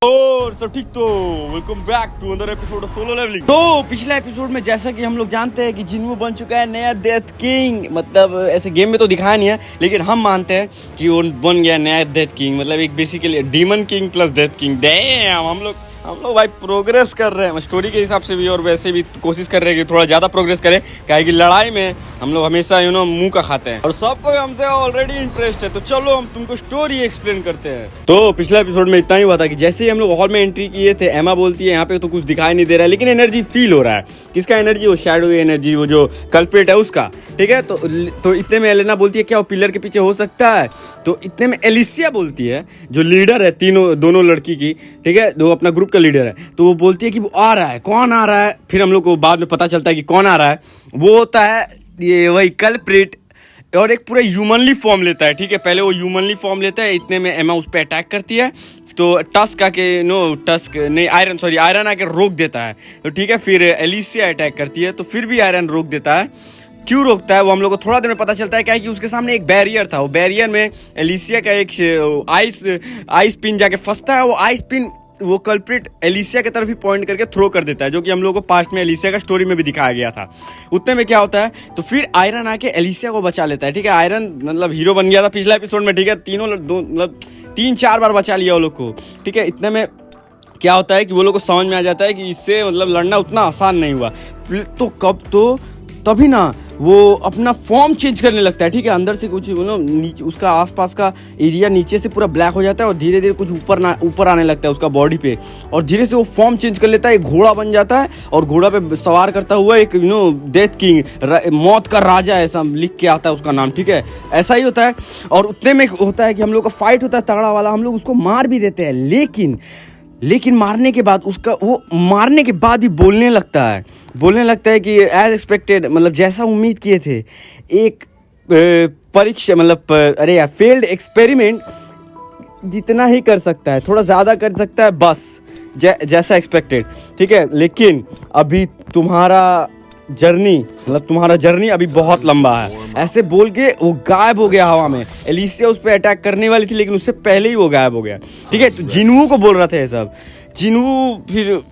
और सब ठीक तो welcome back to another episode of solo leveling. तो पिछले एपिसोड में जैसा कि हम लोग जानते हैं कि जिन्हों बन चुका है नया डेथ किंग। मतलब ऐसे गेम में तो दिखाया नहीं है, लेकिन हम मानते हैं कि वो बन गया नया डेथ किंग। मतलब एक basically demon king plus death king. Dam हम लोग भाई प्रोग्रेस कर रहे हैं स्टोरी के हिसाब से भी, और वैसे भी कोशिश कर रहे हैं कि थोड़ा ज़्यादा प्रोग्रेस करें। क्या है कि लड़ाई में हम लोग हमेशा मुंह का खाते हैं और सबको हमसे ऑलरेडी इंटरेस्ट है। तो चलो हम तुमको स्टोरी एक्सप्लेन करते हैं। तो पिछले एपिसोड में इतना ही हुआ था कि जैसे ही हम लोग हॉल में एंट्री किए थे, एमा बोलती है यहाँ पे तो कुछ दिखाई नहीं दे रहा है, लेकिन एनर्जी फील हो रहा है। किसका एनर्जी? वो शैडो एनर्जी, वो जो कल्प्रिट है उसका। ठीक है, तो इतने में एलेना बोलती है क्या वो पिलर के पीछे हो सकता है? तो इतने में एलिसिया बोलती है, जो लीडर है दोनों लड़की की, ठीक है, जो अपना ग्रुप का लीडर है, तो वो बोलती है कि वो आ रहा है। कौन आ रहा है? फिर हम लोग को बाद में पता चलता है कि कौन आ रहा है। वो होता है ये वही कल्प्रिट, और एक पूरा ह्यूमनली फॉर्म लेता है। ठीक है, पहले वो ह्यूमनली फॉर्म लेता है। इतने में एमा उस पर अटैक करती है, तो टस्क आयरन आके रोक देता है। तो ठीक है, फिर एलिसिया अटैक करती है, तो फिर भी आयरन रोक देता है। क्यों रोकता है वो हम लोग को थोड़ा देर में पता चलता है। क्या है कि उसके सामने एक बैरियर था, वो बैरियर में एलिसिया का एक आइस पिन जाके फंसता है। वो आइस पिन वो कल्प्रिट एलिसिया की तरफ ही पॉइंट करके थ्रो कर देता है, जो कि हम लोगों को पास्ट में एलिसिया का स्टोरी में भी दिखाया गया था। उतने में क्या होता है, तो फिर आयरन आके एलिसिया को बचा लेता है। ठीक है, आयरन मतलब हीरो बन गया था पिछला एपिसोड में। ठीक है, मतलब 3-4 बार बचा लिया वो लोग को। ठीक है, इतने में क्या होता है कि वो लोग को समझ में आ जाता है कि इससे मतलब लड़ना उतना आसान नहीं हुआ। तो तभी ना वो अपना फॉर्म चेंज करने लगता है। ठीक है, अंदर से कुछ नीचे उसका आसपास का एरिया नीचे से पूरा ब्लैक हो जाता है, और धीरे धीरे कुछ ऊपर आने लगता है उसका बॉडी पे, और धीरे से वो फॉर्म चेंज कर लेता है। एक घोड़ा बन जाता है, और घोड़ा पे सवार करता हुआ एक डेथ किंग, मौत का राजा, ऐसा लिख के आता है उसका नाम। ठीक है, ऐसा ही होता है। और उतने में होता है कि हम लोग का फाइट होता है तगड़ा वाला। हम लोग उसको मार भी देते हैं, लेकिन मारने के बाद भी बोलने लगता है कि एज एक्सपेक्टेड, मतलब जैसा उम्मीद किए थे, एक परीक्षा मतलब फेल्ड एक्सपेरिमेंट जितना ही कर सकता है, थोड़ा ज़्यादा कर सकता है बस, जैसा एक्सपेक्टेड। ठीक है, लेकिन अभी तुम्हारा जर्नी अभी बहुत लंबा है। ऐसे बोल के वो गायब हो गया हवा में। एलिसिया उस पर अटैक करने वाली थी, लेकिन उससे पहले ही वो गायब हो गया। ठीक है, तो जिन्हू को बोल रहा था ये सब। जिन्हू फिर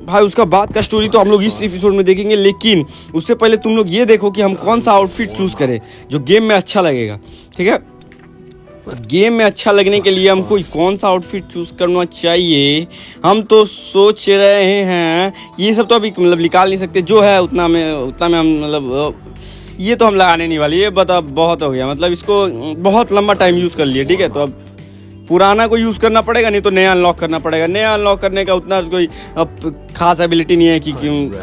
भाई उसका बाद का स्टोरी तो हम लोग इस एपिसोड में देखेंगे, लेकिन उससे पहले तुम लोग ये देखो कि हम कौन सा आउटफिट चूज करें जो गेम में अच्छा लगेगा। ठीक है, गेम में अच्छा लगने के लिए हमको कौन सा आउटफिट चूज करना चाहिए, हम तो सोच रहे हैं। ये सब तो अभी मतलब निकाल नहीं सकते, जो है उतना में हम मतलब ये तो हम लगाने नहीं वाले। ये बता बहुत हो गया, मतलब इसको बहुत लंबा टाइम यूज़ कर लिए। ठीक है, तो अब पुराना को यूज़ करना पड़ेगा, नहीं तो नया अनलॉक करना पड़ेगा। नया अनलॉक करने का उतना कोई खास एबिलिटी नहीं है कि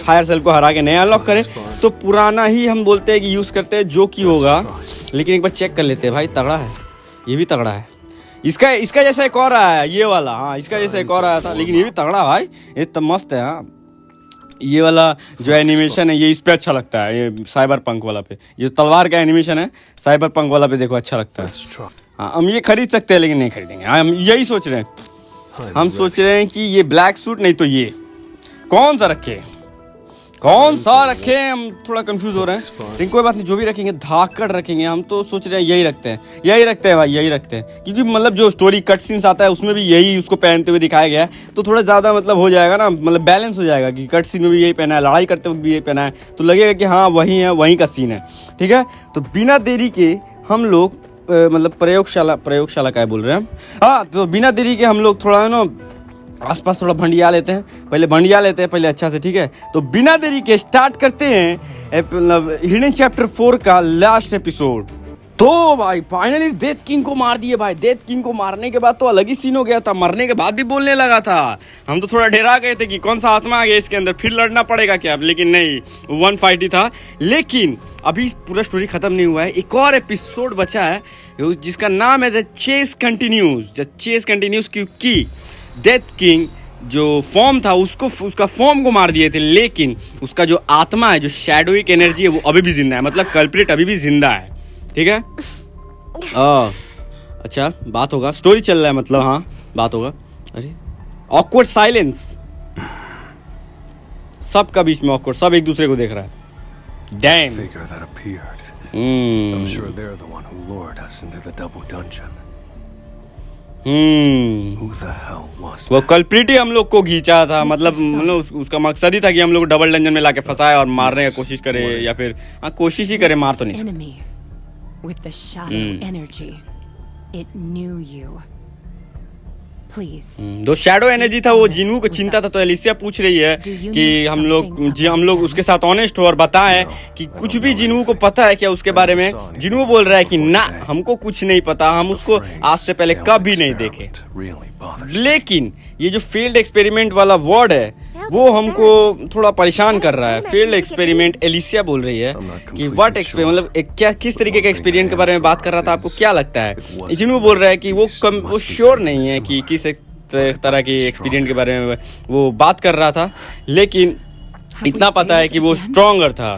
हायर सेल को हरा के नया अनलॉक करें। तो पुराना ही हम बोलते हैं कि यूज़ करते हैं, जो कि होगा। लेकिन एक बार चेक कर लेते हैं भाई, तगड़ा है, ये भी तगड़ा है। इसका जैसा एक और आया है, ये वाला। हाँ, इसका जैसा एक और आया था, लेकिन ये भी तगड़ा भाई, ये तो मस्त है। हाँ, ये वाला जो एनिमेशन है, ये इस पे अच्छा लगता है, ये साइबर पंक वाला पे। ये तलवार का एनिमेशन है, साइबर पंक वाला पे देखो अच्छा लगता है। हाँ, हम ये खरीद सकते हैं, लेकिन नहीं खरीदेंगे। हम यही सोच रहे हैं। हम सोच रहे हैं कि ये ब्लैक सूट नहीं तो ये कौन सा रखे। हम थोड़ा कंफ्यूज हो रहे हैं, लेकिन कोई बात नहीं, जो भी रखेंगे धाकड़ रखेंगे। हम तो सोच रहे हैं यही रखते हैं भाई, यही रखते हैं। क्योंकि मतलब जो स्टोरी कट सीन्स आता है उसमें भी यही उसको पहनते हुए दिखाया गया है, तो थोड़ा ज़्यादा मतलब हो जाएगा ना, मतलब बैलेंस हो जाएगा कि कट सीन में भी यही पहना है, लड़ाई करते वक्त भी यही पहना है, तो लगेगा कि हाँ वही है, वहीं का सीन है। ठीक है, तो बिना देरी के हम लोग मतलब प्रयोगशाला क्या बोल रहे हैं हम। हाँ, तो बिना देरी के हम लोग थोड़ा आसपास थोड़ा भंडिया लेते हैं पहले अच्छा से। ठीक है, तो बिना देरी के स्टार्ट करते हैं मतलब हिडन चैप्टर 4 का लास्ट एपिसोड। तो भाई फाइनली डेथ किंग को मार दिए भाई। डेथ किंग को मारने के बाद तो अलग ही सीन हो गया था, मरने के बाद भी बोलने लगा था। हम तो थोड़ा डरा गए थे कि कौन सा आत्मा आ गया इसके अंदर, फिर लड़ना पड़ेगा क्या, लेकिन नहीं, 1 फाइट ही था। लेकिन अभी पूरा स्टोरी खत्म नहीं हुआ है, एक और एपिसोड बचा है जिसका नाम है द चेस कंटिन्यूज, क्योंकि डेथ किंग जो फॉर्म था उसका फॉर्म को मार दिए थे, लेकिन उसका जो आत्मा है, जो शैडोइक एनर्जी है, वो अभी भी जिंदा है। मतलब कल्प्रिट अभी भी जिंदा है। ठीक है, अच्छा बात होगा, स्टोरी चल रहा है मतलब। हाँ, बात होगा। अरे ऑकवर्ड साइलेंस, सबका बीच में ऑकवर्ड, सब एक दूसरे को देख रहा है। Dam. Who the hell was वो that? कल्प्रिट ही हम लोग को खींचा था, मतलब उसका मकसद ही था कि हम लोग डबल डंजन में लाके फंसाए और मारने की कोशिश करे, या फिर हाँ कोशिश ही करे, मार तो नहीं सकते। Enemy with the shadow energy. It knew you. Please. जो शैडो एनर्जी था वो जिनू को चिंता था, तो एलिसिया पूछ रही है कि हम लोग उसके साथ ऑनेस्ट हो और बताएं कि कुछ भी जिनू को पता है क्या उसके बारे में। जिनू बोल रहा है कि ना, हमको कुछ नहीं पता, हम उसको आज से पहले कभी नहीं देखे। लेकिन ये जो फील्ड एक्सपेरिमेंट वाला वर्ड है वो हमको थोड़ा परेशान कर रहा है। फील्ड एक्सपेरिमेंट, एलिसिया बोल रही है कि व्हाट एक्सपेरिमेंट, मतलब क्या किस तरीके के एक्सपेरिमेंट के बारे में बात कर रहा था, आपको क्या लगता है। जिनू बोल रहा है कि वो श्योर नहीं है कि किस तरह की एक्सपीरियंस के बारे में वो बात कर रहा था, लेकिन इतना पता है कि वो स्ट्रॉन्गर था।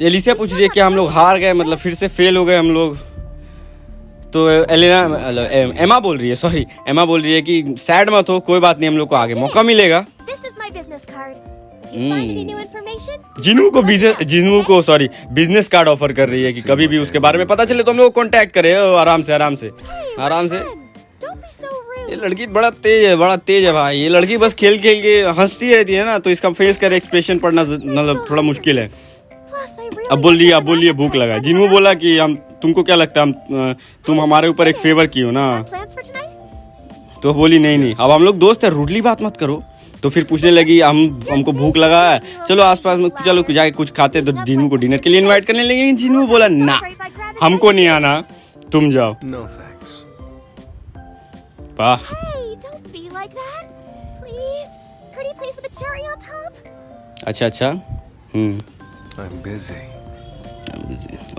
एलिसिया पूछ रही है कि हम लोग हार गए, मतलब फिर से फेल हो गए हम लोग। तो एमा बोल रही है, एमा बोल रही है कि सैड मत हो, कोई बात नहीं, हम लोग को आगे मौका मिलेगा। जिनू को बिजनेस कार्ड ऑफर कर रही है कि कभी भी उसके बारे में पता चले तो हम लोग को कांटेक्ट करे। आराम से। ये लड़की बड़ा तेज है भाई। ये लड़की बस खेल खेल के हंसती रहती है ना, तो इसका फेस का एक्सप्रेशन पढ़ना मतलब थोड़ा मुश्किल है। अब बोल रही है भूख लगा। जिनू बोला कि तुमको क्या लगता है तुम हमारे ऊपर एक फेवर की हो ना, तो बोली नहीं, अब हम लोग दोस्त है, रूडली बात मत करो। तो फिर पूछने लगी हमको भूख लगा है, चलो आसपास में चलो जाके कुछ खाते। तो जिनू को डिनर के लिए इनवाइट करने लगी, जिनू बोला ना, हमको नहीं आना, तुम जाओ। वाह, अच्छा।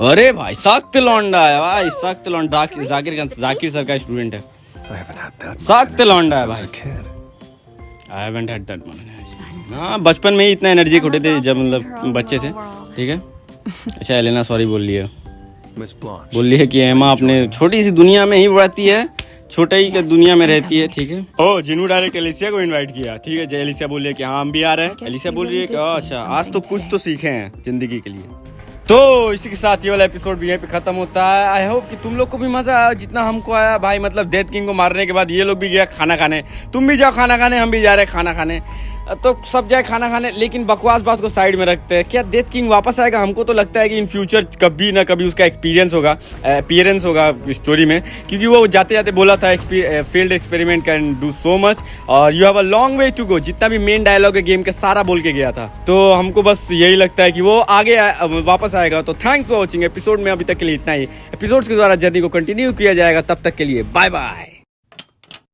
अरे भाई सख्त लौंडा है भाई, सख्त लौंडा। जाकिर सर का स्टूडेंट है, सख्त लौंडा है भाई। I haven't had that money। हाँ, बचपन में ही इतना एनर्जी खोटे थे जब मतलब बच्चे थे, ठीक है। अच्छा एलेना सॉरी बोल रही है कि एमा अपने छोटी सी दुनिया में ही रहती है, छोटे ही दुनिया में रहती है, ठीक है। ओ जिनू डायरेक्ट एलिसिया को इनवाइट किया, ठीक है। एलिसिया बोल रही है कि हाँ हम भी आ रहे हैं। एलिसिया बोल रही है कि अच्छा आज तो कुछ तो सीखे हैं जिंदगी के लिए। तो इसी के साथ ये वाला एपिसोड भी यहीं पे खत्म होता है। आई होप कि तुम लोग को भी मजा आया जितना हमको आया भाई। मतलब डेथ किंग को मारने के बाद ये लोग भी गया खाना खाने, तुम भी जाओ खाना खाने, हम भी जा रहे हैं खाना खाने, तो सब जाए खाना खाने। लेकिन बकवास बात को साइड में रखते हैं, क्या डेथ किंग वापस आएगा? हमको तो लगता है कि इन फ्यूचर कभी ना कभी उसका अपीयरेंस होगा स्टोरी में, क्योंकि वो जाते जाते बोला था field experiment can do so much और you have a long way to go. जितना भी मेन डायलॉग है गेम के सारा बोल के गया था, तो हमको बस यही लगता है कि वो आगे वापस आएगा। तो थैंक्स फॉर वॉचिंग। एपिसोड में अभी तक के लिए इतना ही। एपिसोड्स के द्वारा जर्नी को कंटिन्यू किया जाएगा, तब तक के लिए बाय बाय।